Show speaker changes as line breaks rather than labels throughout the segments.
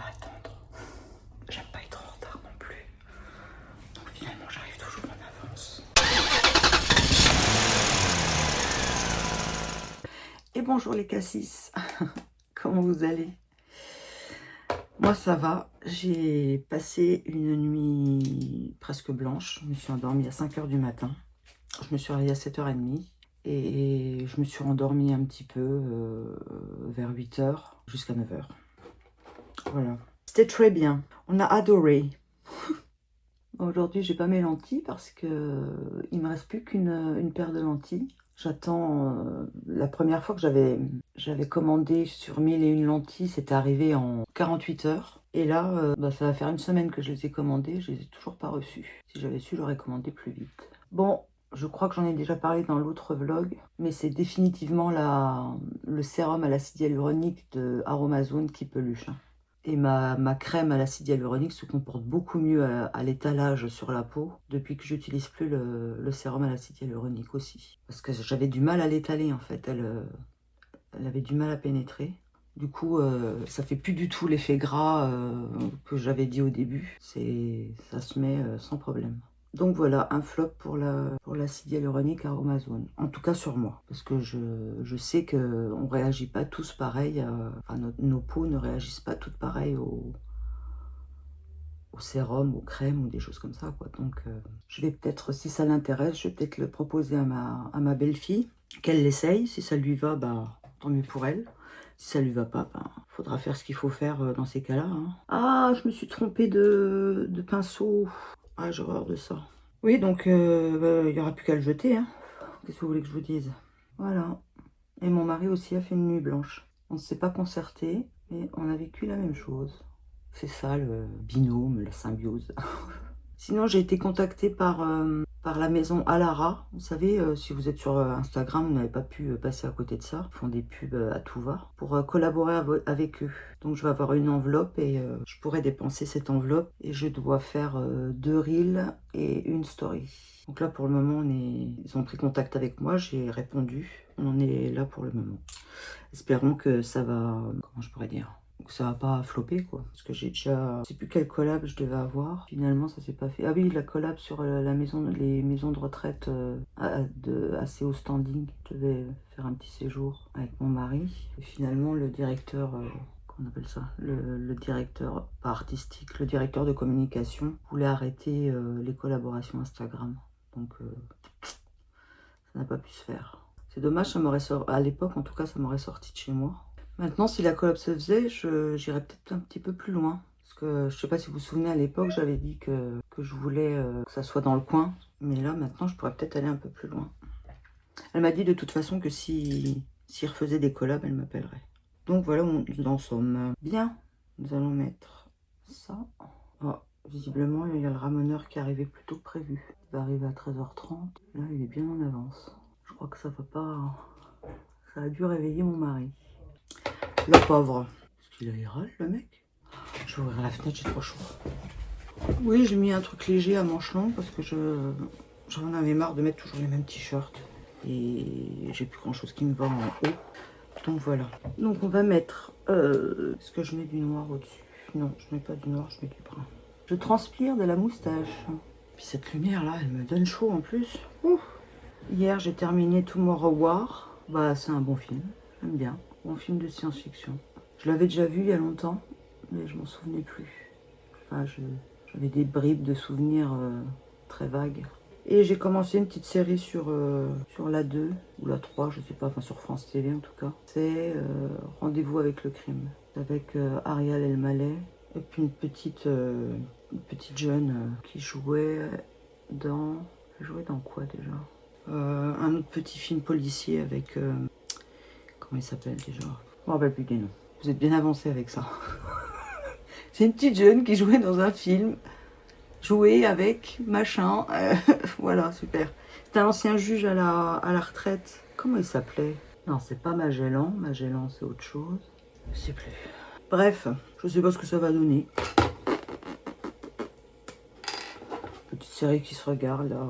pas attendre. J'aime pas être en retard non plus. Donc finalement, j'arrive toujours en avance. Et bonjour les cassis. Comment vous allez? Moi ça va. J'ai passé une nuit presque blanche. Je me suis endormie à 5 h du matin. Je me suis réveillée à 7 h 30. Et je me suis endormie un petit peu vers 8 h jusqu'à 9 h. Voilà. C'était très bien. On a adoré. Aujourd'hui, j'ai pas mes lentilles parce que il me reste plus qu'une paire de lentilles. J'attends. La première fois que j'avais commandé sur 1001 lentilles, c'était arrivé en 48 heures. Et là, ça va faire une semaine que je les ai commandées. Je les ai toujours pas reçues. Si j'avais su, j'aurais commandé plus vite. Bon, je crois que j'en ai déjà parlé dans l'autre vlog, mais c'est définitivement le sérum à l'acide hyaluronique de Aromazone qui peluche. Et ma crème à l'acide hyaluronique se comporte beaucoup mieux à l'étalage sur la peau depuis que j'utilise plus le sérum à l'acide hyaluronique aussi. Parce que j'avais du mal à l'étaler en fait, elle avait du mal à pénétrer. Du coup, ça fait plus du tout l'effet gras que j'avais dit au début. Ça se met sans problème. Donc voilà, un flop pour l'acide hyaluronique Aromazone. En tout cas sur moi. Parce que je sais qu'on ne réagit pas tous pareil. Enfin, nos peaux ne réagissent pas toutes pareilles au sérum, aux crèmes ou des choses comme ça, quoi. Donc je vais peut-être, si ça l'intéresse, je vais peut-être le proposer à ma belle-fille. Qu'elle l'essaye. Si ça lui va, tant mieux pour elle. Si ça lui va pas, faudra faire ce qu'il faut faire dans ces cas-là. Hein. Ah, je me suis trompée de pinceau. Ah, j'ai horreur de ça. Oui, donc il n'y aura plus qu'à le jeter. Hein. Qu'est-ce que vous voulez que je vous dise? Voilà. Et mon mari aussi a fait une nuit blanche. On ne s'est pas concerté, mais on a vécu la même chose. C'est ça le binôme, la symbiose. Sinon, j'ai été contactée par la maison Alara. Vous savez, si vous êtes sur Instagram, vous n'avez pas pu passer à côté de ça. Ils font des pubs à tout va pour collaborer avec eux. Donc, je vais avoir une enveloppe et je pourrais dépenser cette enveloppe. Et je dois faire 2 reels et une story. Donc là, pour le moment, ils ont pris contact avec moi. J'ai répondu. On en est là pour le moment. Espérons que ça va... Comment je pourrais dire ? Donc ça va pas flopper quoi, parce que j'ai déjà, je sais plus quelle collab je devais avoir. Finalement ça s'est pas fait. Ah oui, la collab sur les maisons de retraite assez haut standing. Je devais faire un petit séjour avec mon mari. Et finalement le directeur, comment on appelle ça, le directeur pas artistique, le directeur de communication voulait arrêter les collaborations Instagram. Donc ça n'a pas pu se faire. C'est dommage, ça m'aurait à l'époque en tout cas ça m'aurait sorti de chez moi. Maintenant, si la collab se faisait, j'irais peut-être un petit peu plus loin. Parce que je sais pas si vous vous souvenez, à l'époque, j'avais dit que je voulais que ça soit dans le coin. Mais là, maintenant, je pourrais peut-être aller un peu plus loin. Elle m'a dit de toute façon que s'il refaisait des collabs, elle m'appellerait. Donc voilà où nous en sommes. Bien, nous allons mettre ça. Oh, visiblement, il y a le ramoneur qui est arrivé plus tôt que prévu. Il va arriver à 13h30. Là, il est bien en avance. Je crois que ça va pas... Ça a dû réveiller mon mari. Le pauvre. Est-ce qu'il râle, le mec? Je vais ouvrir la fenêtre, j'ai trop chaud. Oui, j'ai mis un truc léger à manches longues parce que j'en avais marre de mettre toujours les mêmes t-shirts. Et j'ai plus grand chose qui me va en haut. Donc voilà. Donc on va mettre... Est-ce que je mets du noir au-dessus? Non, je mets pas du noir, je mets du brun. Je transpire de la moustache. Puis cette lumière là, elle me donne chaud en plus. Ouh. Hier, j'ai terminé Tomorrow War. C'est un bon film. J'aime bien. Bon film de science-fiction. Je l'avais déjà vu il y a longtemps, mais je m'en souvenais plus. Enfin, j'avais des bribes de souvenirs très vagues. Et j'ai commencé une petite série sur la 2 ou la 3, je sais pas, enfin sur France TV en tout cas. C'est Rendez-vous avec le crime, avec Ariel Elmaleh et puis une petite jeune qui jouait dans... Elle jouait dans quoi déjà? Un autre petit film policier avec... comment il s'appelle déjà? Je me rappelle plus des noms. Vous êtes bien avancé avec ça. C'est une petite jeune qui jouait dans un film. Jouait avec machin. Voilà, super. C'est un ancien juge à la retraite. Comment il s'appelait? Non, c'est pas Magellan. Magellan, c'est autre chose. Je sais plus. Bref, je sais pas ce que ça va donner. Petite série qui se regarde là.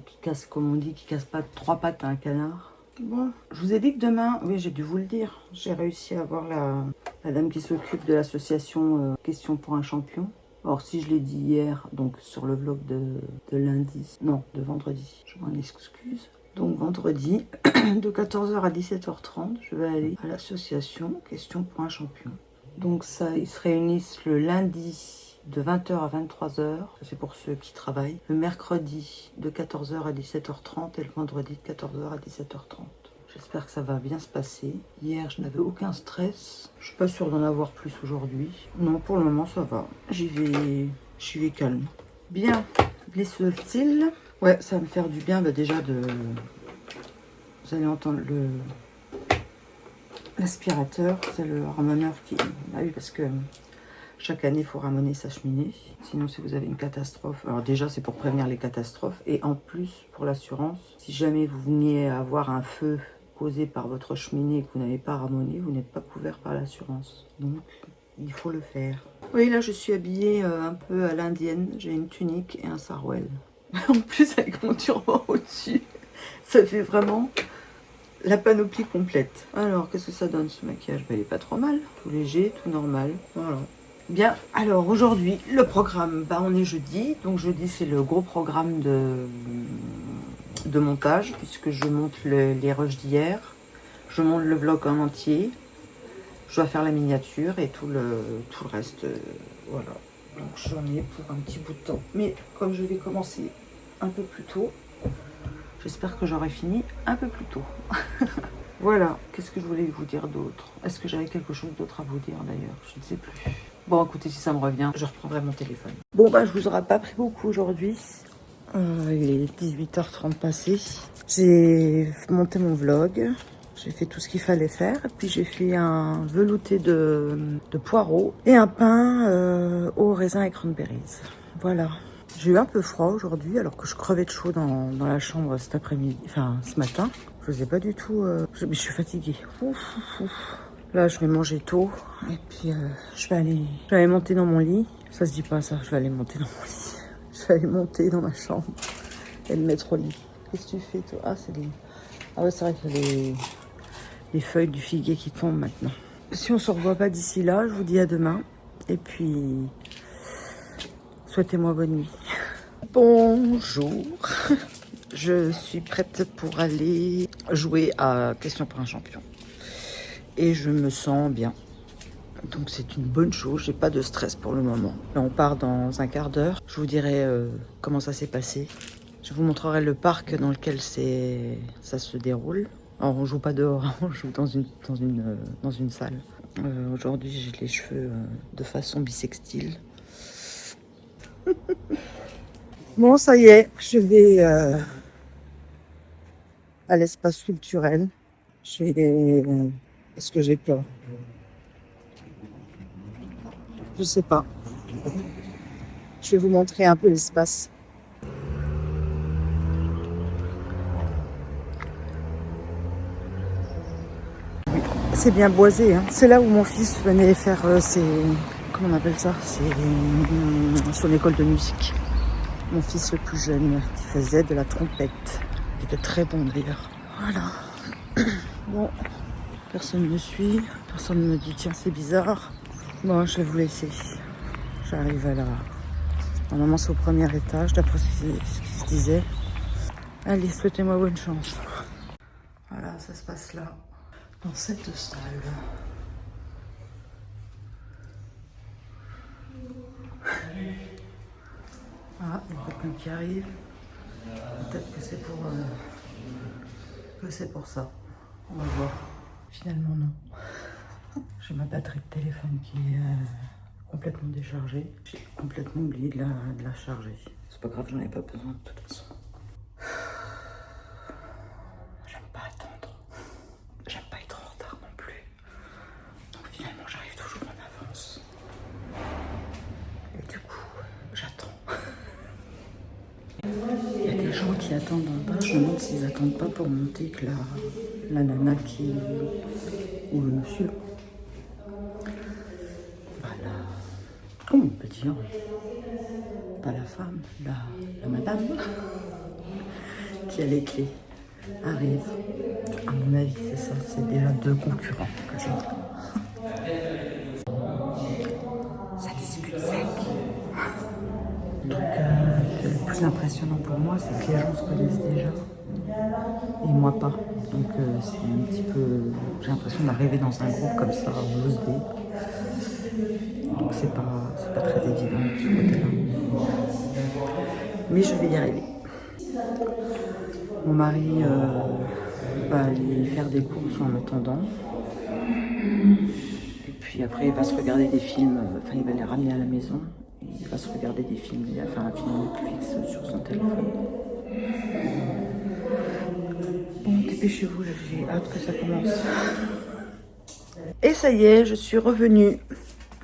Qui casse, comme on dit, qui casse pas 3 pattes à un canard. Bon, je vous ai dit que demain, oui j'ai dû vous le dire, j'ai réussi à avoir la dame qui s'occupe de l'association Question pour un champion. Alors si je l'ai dit hier, donc sur le vlog de lundi, non, de vendredi, je m'en excuse. Donc vendredi, de 14h à 17h30, je vais aller à l'association Question pour un champion. Donc ça, ils se réunissent le lundi de 20h à 23h, c'est pour ceux qui travaillent. Le mercredi de 14h à 17h30 et le vendredi de 14h à 17h30. J'espère que ça va bien se passer. Hier, je n'avais aucun stress. Je suis pas sûre d'en avoir plus aujourd'hui. Non, pour le moment, ça va. J'y vais calme. Bien, glisse-t-il. Ouais, ça va me faire du bien déjà de... Vous allez entendre l'aspirateur. C'est le ramoneur qui... Ah oui, parce que chaque année, il faut ramoner sa cheminée. Sinon, si vous avez une catastrophe... Alors déjà, c'est pour prévenir les catastrophes. Et en plus, pour l'assurance, si jamais vous veniez à avoir un feu causé par votre cheminée et que vous n'avez pas ramoné, vous n'êtes pas couvert par l'assurance. Donc, il faut le faire. Oui, là, je suis habillée un peu à l'indienne. J'ai une tunique et un sarouel. En plus, avec mon turban au-dessus. Ça fait vraiment la panoplie complète. Alors, qu'est-ce que ça donne, ce maquillage? Il est pas trop mal. Tout léger, tout normal. Voilà. Bien, alors aujourd'hui, le programme, on est jeudi. Donc jeudi, c'est le gros programme de montage, puisque je monte les rushs d'hier. Je monte le vlog en entier. Je dois faire la miniature et tout le reste. Voilà. Donc j'en ai pour un petit bout de temps. Mais comme je vais commencer un peu plus tôt, j'espère que j'aurai fini un peu plus tôt. Voilà. Qu'est-ce que je voulais vous dire d'autre? Est-ce que j'avais quelque chose d'autre à vous dire d'ailleurs? Je ne sais plus. Bon, écoutez, si ça me revient, je reprendrai mon téléphone. Bon, je vous aurai pas pris beaucoup aujourd'hui. Il est 18h30 passé. J'ai monté mon vlog. J'ai fait tout ce qu'il fallait faire. Et puis j'ai fait un velouté de poireaux et un pain au raisin et cranberries. Voilà. J'ai eu un peu froid aujourd'hui alors que je crevais de chaud dans la chambre cet après-midi, enfin ce matin. Je n'osais pas du tout... mais je suis fatiguée. Ouf. Là, je vais manger tôt et puis je vais aller monter dans mon lit. Ça se dit pas ça, je vais aller monter dans mon lit. Je vais aller monter dans ma chambre et me mettre au lit. Qu'est-ce que tu fais toi? Ah, c'est ouais, c'est vrai qu'il y a les feuilles du figuier qui tombent maintenant. Si on se revoit pas d'ici là, je vous dis à demain. Et puis, souhaitez-moi bonne nuit. Bonjour. Je suis prête pour aller jouer à Question pour un champion. Et je me sens bien. Donc c'est une bonne chose, j'ai pas de stress pour le moment. Là, on part dans un quart d'heure. Je vous dirai comment ça s'est passé. Je vous montrerai le parc dans lequel ça se déroule. Alors on joue pas dehors, on joue dans une salle. Aujourd'hui j'ai les cheveux de façon bisextile. Bon, ça y est, je vais à l'espace culturel. Est-ce que j'ai peur? Je sais pas. Je vais vous montrer un peu l'espace. C'est bien boisé, hein. C'est là où mon fils venait faire comment on appelle ça? C'est son école de musique. Mon fils le plus jeune qui faisait de la trompette. Il était très bon d'ailleurs. Voilà. Bon, personne ne me suit. Personne ne me dit tiens c'est bizarre. Bon, je vais vous laisser. J'arrive à la... Normalement c'est au premier étage, d'après ce qui se disait. Allez, souhaitez-moi bonne chance. Voilà, ça se passe là, dans cette salle. Ah, il y a quelqu'un qui arrive. Peut-être que c'est pour ça. On va voir. Finalement non. J'ai ma batterie de téléphone qui est complètement déchargée. J'ai complètement oublié de la charger. C'est pas grave, j'en ai pas besoin de toute façon. J'aime pas attendre. J'aime pas être en retard non plus. Donc finalement j'arrive toujours en avance. Et du coup, j'attends. Il y a des gens qui attendent en bas. Je me demande s'ils attendent pas pour monter que la nana ou le monsieur. Voilà. Comment on peut dire? Pas la femme, la madame qui a les clés arrive. À mon avis, c'est ça. C'est déjà 2 concurrents que j'ai. plus impressionnant pour moi, c'est que les gens se connaissent déjà et moi pas. Donc c'est un petit peu... J'ai l'impression d'arriver dans un groupe comme ça, en loose day. Donc c'est pas très évident de ce côté-là. Mais je vais y arriver. Mon mari va aller faire des courses en attendant. Et puis après, il va se regarder des films. Enfin, il va les ramener à la maison. Il va se regarder des films. Il va faire un film Netflix sur son téléphone. Bon, dépêchez-vous, j'ai hâte que ça commence. Et ça y est, je suis revenue.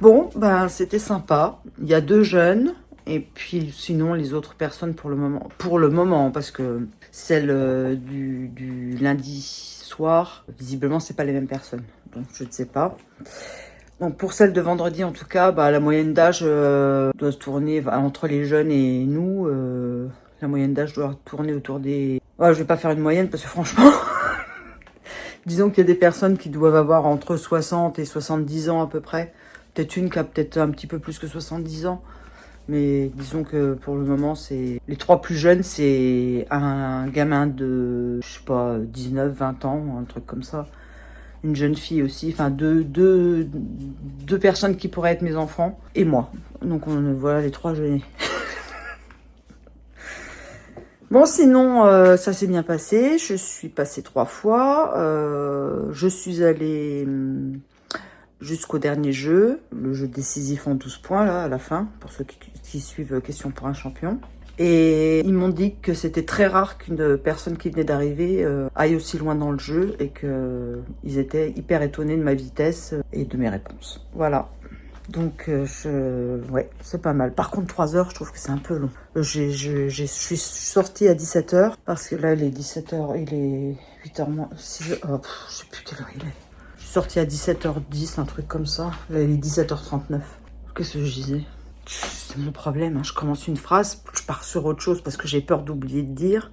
Bon, ben c'était sympa. Il y a 2 jeunes. Et puis sinon, les autres personnes pour le moment, parce que celle du lundi soir, visiblement, c'est pas les mêmes personnes. Donc je ne sais pas. Donc pour celle de vendredi, en tout cas, bah, la moyenne d'âge doit se tourner entre les jeunes et nous. La moyenne d'âge doit tourner autour des... Ouais, je vais pas faire une moyenne parce que franchement, disons qu'il y a des personnes qui doivent avoir entre 60 et 70 ans à peu près. Peut-être une qui a peut-être un petit peu plus que 70 ans. Mais disons que pour le moment, c'est les 3 plus jeunes, c'est un gamin de, je sais pas, 19, 20 ans, un truc comme ça. Une jeune fille aussi, enfin deux personnes qui pourraient être mes enfants, et moi. Donc voilà les 3 jeunes. Bon, sinon, ça s'est bien passé. Je suis passée 3 fois. Je suis allée jusqu'au dernier jeu, le jeu décisif en 12 points, là, à la fin, pour ceux qui suivent Question pour un champion. Et ils m'ont dit que c'était très rare qu'une personne qui venait d'arriver aille aussi loin dans le jeu et qu'ils étaient hyper étonnés de ma vitesse et de mes réponses. Voilà. Donc, ouais, c'est pas mal. Par contre, 3 heures, je trouve que c'est un peu long. Je suis sortie à 17h parce que là, il est 17h, il est 8h moins. Je sais plus quelle heure il est. Je suis sortie à 17h10, un truc comme ça. Là, il est 17h39. Qu'est-ce que je disais? C'est mon problème, hein. Je commence une phrase, je pars sur autre chose parce que j'ai peur d'oublier de dire.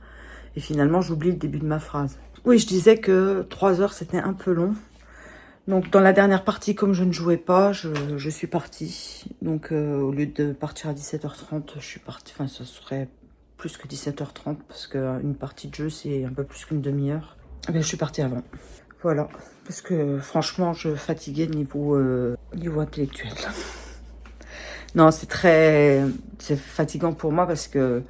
Et finalement, j'oublie le début de ma phrase. Oui, je disais que 3 heures, c'était un peu long. Donc, dans la dernière partie, comme je ne jouais pas, je suis partie. Donc, au lieu de partir à 17h30, je suis partie. Enfin, ce serait plus que 17h30 parce qu'une partie de jeu, c'est un peu plus qu'une demi-heure. Mais je suis partie avant. Voilà. Parce que franchement, je fatiguais niveau intellectuel. Non, c'est fatigant pour moi parce que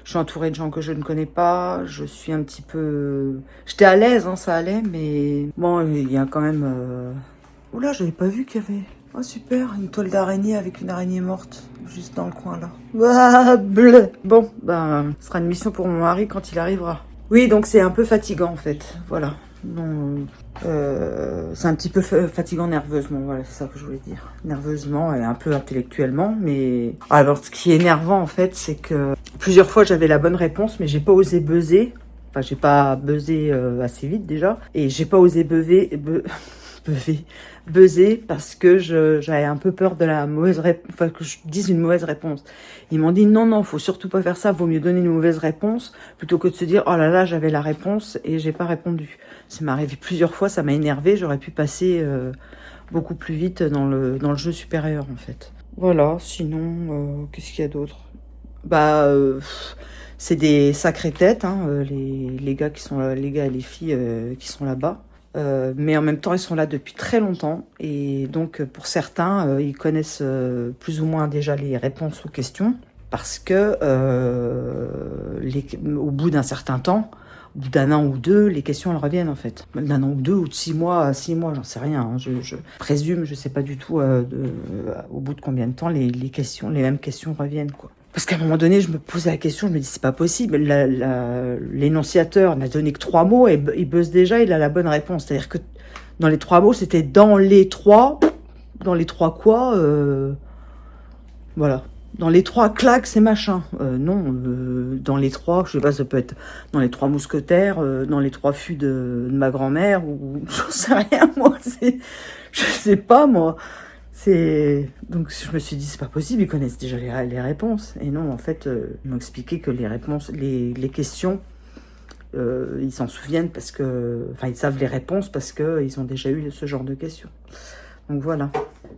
je suis entourée de gens que je ne connais pas. Je suis un petit peu... J'étais à l'aise, hein, ça allait, mais bon, il y a quand même... Oula, j'avais pas vu qu'il y avait... Oh, super, une toile d'araignée avec une araignée morte, juste dans le coin, là. Ah, bleu. Bon, ben, ce sera une mission pour mon mari quand il arrivera. Oui, donc c'est un peu fatigant, en fait. Voilà. Non, c'est un petit peu fatigant nerveusement, voilà, c'est ça que je voulais dire. Nerveusement et un peu intellectuellement, mais... Alors, ce qui est énervant, en fait, c'est que plusieurs fois, j'avais la bonne réponse, mais j'ai pas osé buzzer. Enfin, j'ai pas buzzé assez vite, déjà. Et j'ai pas osé buzzer parce que j'avais un peu peur de la mauvaise réponse, enfin, que je dise une mauvaise réponse. Ils m'ont dit non, faut surtout pas faire ça, vaut mieux donner une mauvaise réponse plutôt que de se dire oh là là, j'avais la réponse et j'ai pas répondu. Ça m'est arrivé plusieurs fois, ça m'a énervé, j'aurais pu passer beaucoup plus vite dans le jeu supérieur en fait. Voilà, sinon qu'est-ce qu'il y a d'autre? Bah c'est des sacrées têtes, hein, les gars qui sont là, les gars et les filles qui sont là-bas. Mais en même temps, ils sont là depuis très longtemps. Et donc, pour certains, ils connaissent plus ou moins déjà les réponses aux questions. Parce que au bout d'un certain temps, au bout d'un an ou 2, les questions, elles reviennent en fait. Même d'un an ou 2 ou de 6 mois à 6 mois, j'en sais rien. Hein. Je présume, je sais pas du tout au bout de combien de temps les mêmes questions reviennent, quoi. Parce qu'à un moment donné, je me posais la question, je me dis, c'est pas possible. L'énonciateur n'a donné que 3 mots et il buzz déjà, il a la bonne réponse. C'est-à-dire que dans les 3 mots, c'était dans les 3 quoi, voilà. Dans les 3 claques, c'est machin. Non, dans les 3, je sais pas, ça peut être dans les 3 mousquetaires, dans les 3 fûts de ma grand-mère, ou j'en sais rien, moi. Je sais pas, moi. Donc je me suis dit, c'est pas possible, ils connaissent déjà les réponses. Et non, en fait, ils m'ont expliqué que les réponses, les questions, ils s'en souviennent parce que... Enfin, ils savent les réponses parce qu'ils ont déjà eu ce genre de questions. Donc voilà.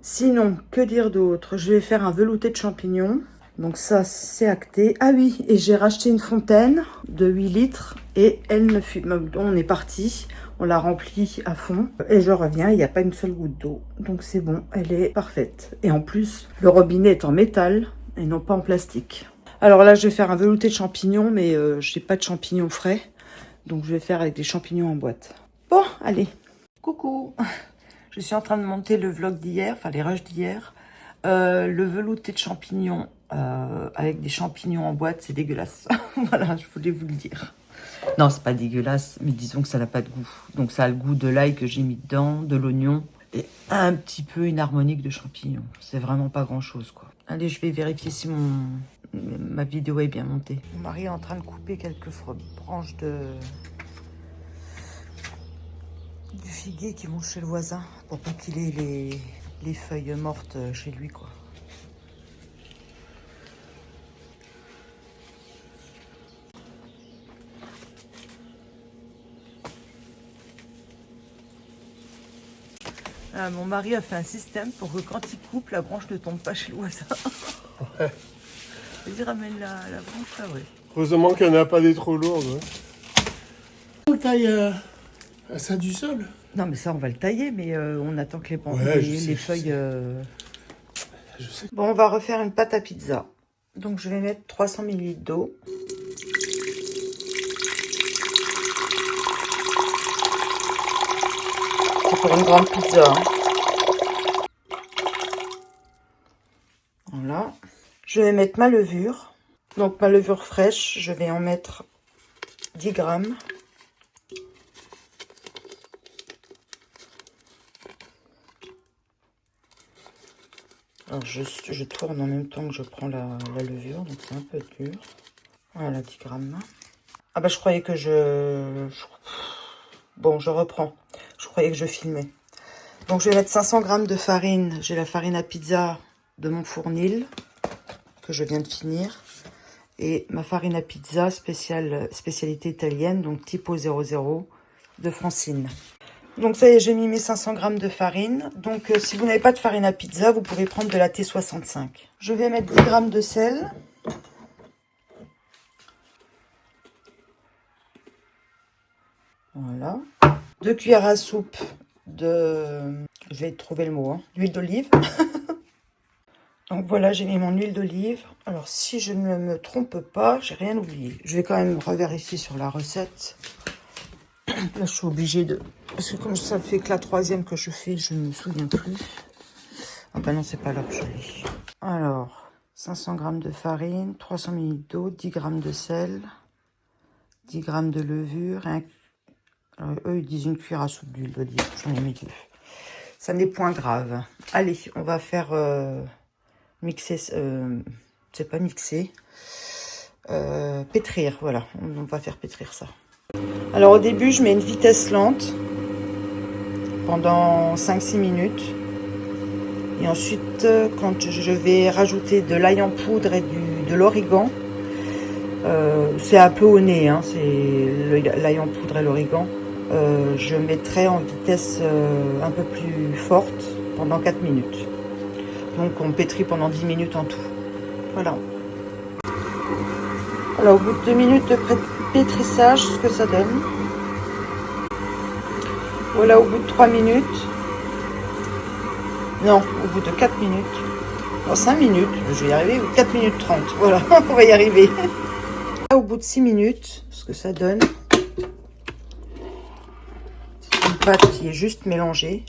Sinon, que dire d'autre? Je vais faire un velouté de champignons. Donc ça, c'est acté. Ah oui, et j'ai racheté une fontaine de 8 litres et elle ne fut... On est parti, on l'a remplie à fond. Et je reviens, il n'y a pas une seule goutte d'eau. Donc c'est bon, elle est parfaite. Et en plus, le robinet est en métal et non pas en plastique. Alors là, je vais faire un velouté de champignons, mais je n'ai pas de champignons frais. Donc je vais faire avec des champignons en boîte. Bon, allez. Coucou. Je suis en train de monter le vlog d'hier, enfin les rushs d'hier. Le velouté de champignons avec des champignons en boîte, c'est dégueulasse. Voilà, je voulais vous le dire. Non, c'est pas dégueulasse, mais disons que ça n'a pas de goût. Donc ça a le goût de l'ail que j'ai mis dedans, de l'oignon et un petit peu une harmonique de champignons. C'est vraiment pas grand chose, quoi. Allez, je vais vérifier si ma vidéo est bien montée. Mon mari est en train de couper quelques branches du figuier qui vont chez le voisin pour pas qu'il ait les feuilles mortes chez lui, quoi. Ah, mon mari a fait un système pour que quand il coupe, la branche ne tombe pas chez le voisin.
Ouais.
Il ramène la branche là, oui.
Heureusement qu'il n'y en a pas des trop lourdes. Ouais. On taille ça du sol.
Non, mais ça, on va le tailler, mais on attend que
Ouais,
les feuilles...
Je sais.
Bon, on va refaire une pâte à pizza. Donc, je vais mettre 300 ml d'eau. C'est pour une grande pizza. Hein. Voilà. Je vais mettre ma levure. Donc, ma levure fraîche, je vais en mettre 10 grammes. Alors, je tourne en même temps que je prends la levure, donc c'est un peu dur. Voilà, 10 grammes. Ah bah, je croyais que Bon, je reprends. Je croyais que je filmais. Donc, je vais mettre 500 grammes de farine. J'ai la farine à pizza de mon fournil, que je viens de finir. Et ma farine à pizza spécialité italienne, donc Tipo 00 de Francine. Donc ça y est, j'ai mis mes 500 grammes de farine. Donc si vous n'avez pas de farine à pizza, vous pouvez prendre de la T65. Je vais mettre 10 grammes de sel. Voilà. 2 cuillères à soupe de... Je vais trouver le mot, hein, d'huile d'olive. Donc voilà, j'ai mis mon huile d'olive. Alors si je ne me trompe pas, j'ai rien oublié. Je vais quand même revérifier sur la recette. Là, je suis obligée de... Parce que comme ça fait que la troisième que je fais, je ne me souviens plus. Ah ben non, c'est pas là que je l'ai. Alors, 500 g de farine, 300 ml d'eau, 10 g de sel, 10 g de levure. Alors, eux, ils disent une cuillère à soupe d'huile d'olive. J'en ai mis 2. Ça n'est point grave. Allez, on va faire mixer... c'est pas mixer. Pétrir, voilà. On va faire pétrir ça. Alors au début, je mets une vitesse lente pendant 5-6 minutes. Et ensuite, quand je vais rajouter de l'ail en poudre et de l'origan, c'est un peu au nez, hein, c'est l'ail en poudre et l'origan, je mettrai en vitesse un peu plus forte pendant 4 minutes. Donc on pétrit pendant 10 minutes en tout. Voilà. Alors au bout de 2 minutes de pétrissage, ce que ça donne. Voilà, au bout de 3 minutes. Non, au bout de 4 minutes. Non, 5 minutes, je vais y arriver. 4 minutes 30, voilà, on va y arriver. Là, au bout de 6 minutes, ce que ça donne, c'est une pâte qui est juste mélangée.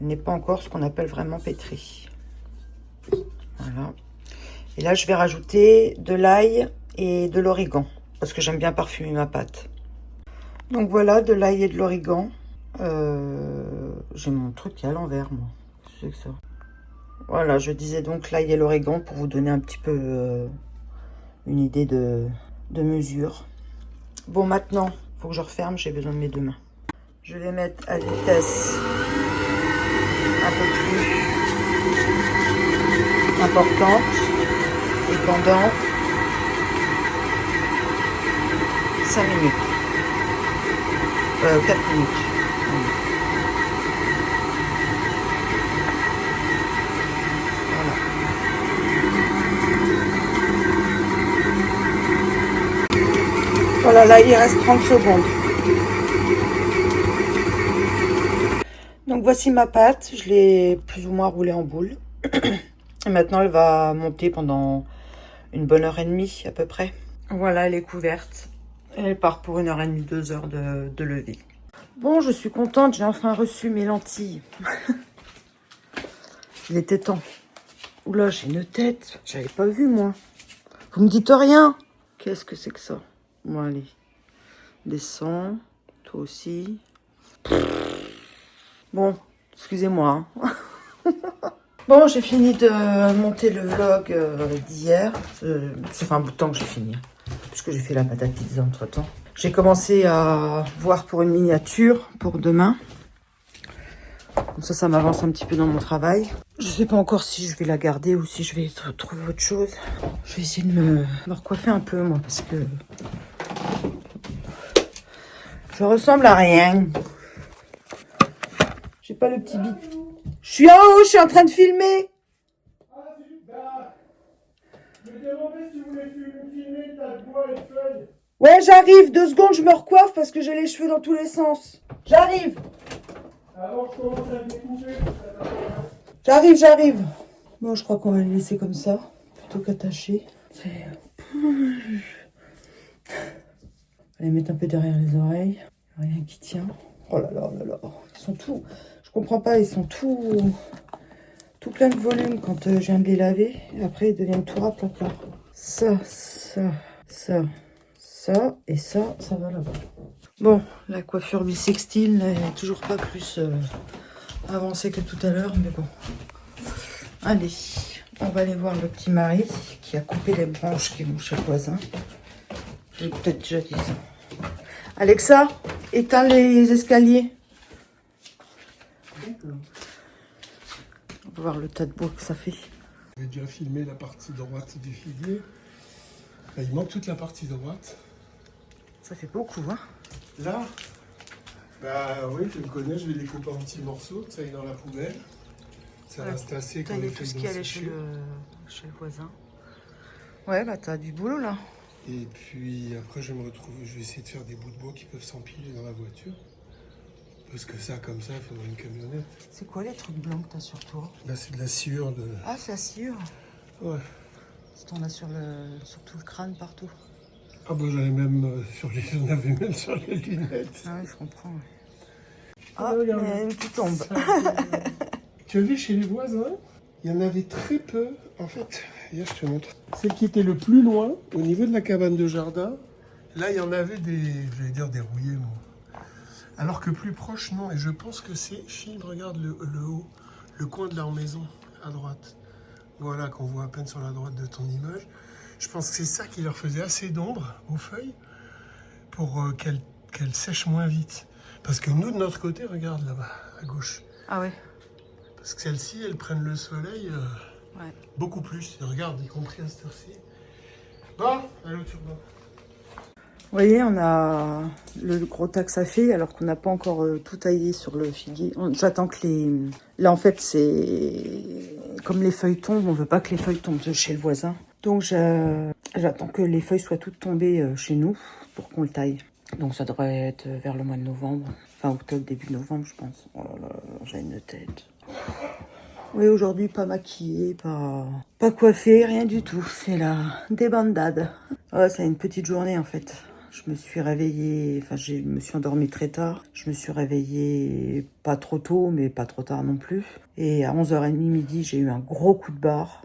Elle n'est pas encore ce qu'on appelle vraiment pétrie. Voilà. Et là, je vais rajouter de l'ail et de l'origan, parce que j'aime bien parfumer ma pâte. Donc voilà, de l'ail et de l'origan. J'ai mon truc qui est à l'envers, moi. C'est que ça. Voilà, je disais donc l'ail et l'origan pour vous donner un petit peu une idée de mesure. Bon, maintenant, il faut que je referme, j'ai besoin de mes 2 mains. Je vais mettre à vitesse un peu plus importante. Et pendant 5 minutes. 4 minutes. Voilà. Voilà, là il reste 30 secondes. Donc voici ma pâte, je l'ai plus ou moins roulée en boule. Et maintenant elle va monter pendant une bonne heure et demie à peu près. Voilà, elle est couverte. Elle part pour 1h30, 2 heures de lever. Bon, je suis contente, j'ai enfin reçu mes lentilles. Il était temps. Oula, j'ai une tête, j'avais pas vu moi. Vous me dites rien. Qu'est-ce que c'est que ça? Bon, allez. Descends. Toi aussi. Bon, excusez-moi. Bon, j'ai fini de monter le vlog d'hier. Ça fait un bout de temps que j'ai fini. Puisque j'ai fait la pâte à pizza entre temps. J'ai commencé à voir pour une miniature pour demain. Comme ça m'avance un petit peu dans mon travail. Je sais pas encore si je vais la garder ou si je vais trouver autre chose. Je vais essayer de me recoiffer un peu, moi, parce que je ressemble à rien. J'ai pas le petit bit. Je suis en haut, je suis en train de filmer. Ouais, j'arrive. 2 secondes, je me recoiffe parce que j'ai les cheveux dans tous les sens. J'arrive. Alors, je commence à découper. J'arrive. Bon, je crois qu'on va les laisser comme ça, plutôt qu'attacher. On va les mettre un peu derrière les oreilles. Rien qui tient. Oh là là là là. Ils sont tout... Je comprends pas, ils sont tout plein de volume quand je viens de les laver. Et après, ils deviennent tout ras plat. Ça et ça va là-bas. Bon, la coiffure bisextile n'est toujours pas plus avancée que tout à l'heure, mais bon. Allez, on va aller voir le petit mari qui a coupé les branches qui vont chez le voisin. J'ai peut-être déjà dit ça. Alexa, éteins les escaliers. D'accord. On va voir le tas de bois que ça fait.
J'ai déjà filmé la partie droite du figuier. Là, il manque toute la partie droite.
Ça fait beaucoup, hein?
Là, bah oui, tu me connais, je vais les couper en petits morceaux, ça aille dans la poubelle. Ça reste assez quand les feuilles
tout ce qui allait chez le voisin. Ouais, bah t'as du boulot là.
Et puis après, je vais essayer de faire des bouts de bois qui peuvent s'empiler dans la voiture. Parce que ça, comme ça, il faudrait une camionnette.
C'est quoi les trucs blancs que t'as sur toi?
Là, c'est de la sciure de...
Ah, c'est la sciure?
Ouais.
T'en as sur tout le crâne, partout.
Ah bah j'en avais même j'en avais même sur les lunettes.
Ah oui, je comprends. Ah, il y en a une qui tombe.
Tu as vu chez les voisins, il y en avait très peu. En fait, hier je te montre. Celle qui était le plus loin, au niveau de la cabane de jardin, là il y en avait j'allais dire des rouillés, moi. Alors que plus proche, non. Et je pense que c'est, Phil, regarde le haut, le coin de leur maison, à droite. Voilà, qu'on voit à peine sur la droite de ton image. Je pense que c'est ça qui leur faisait assez d'ombre aux feuilles pour qu'elles sèchent moins vite. Parce que nous, de notre côté, regarde là-bas, à gauche.
Ah ouais.
Parce que celles-ci, elles prennent le soleil
ouais.
Beaucoup plus. Et regarde, y compris à cette heure-ci. Bon, allô, Turbo.
Vous voyez, on a le gros tas que ça fait, alors qu'on n'a pas encore tout taillé sur le figuier. J'attends que les... Là, en fait, c'est... Comme les feuilles tombent, on veut pas que les feuilles tombent chez le voisin. Donc, j'attends que les feuilles soient toutes tombées chez nous pour qu'on le taille. Donc, ça devrait être vers le mois de novembre. Fin octobre, début novembre, je pense. Oh là là, j'ai une tête. Oui, aujourd'hui, pas maquillée, pas coiffée, rien du tout. C'est la débandade. Ouais, c'est une petite journée, en fait. Je me suis réveillée, je me suis endormie très tard. Je me suis réveillée pas trop tôt, mais pas trop tard non plus. Et à 11h30 midi, j'ai eu un gros coup de barre.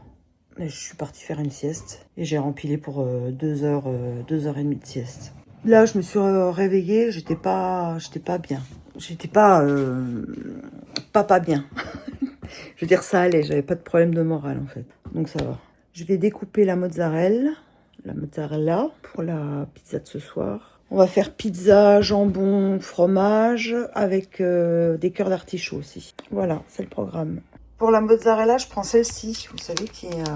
Et je suis partie faire une sieste. Et j'ai rempilé pour 2h30 de sieste. Là, je me suis réveillée, j'étais pas bien. J'étais pas bien. Je veux dire, ça allait, j'avais pas de problème de morale, en fait. Donc ça va. Je vais découper la mozzarella pour la pizza de ce soir. On va faire pizza, jambon, fromage avec des cœurs d'artichaut aussi. Voilà, c'est le programme. Pour la mozzarella, je prends celle-ci, vous savez, qui est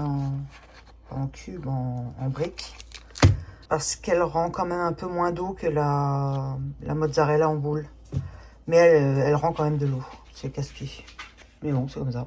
en cube, en briques. Parce qu'elle rend quand même un peu moins d'eau que la mozzarella en boule. Mais elle rend quand même de l'eau. C'est casse-pied. Mais bon, c'est comme ça.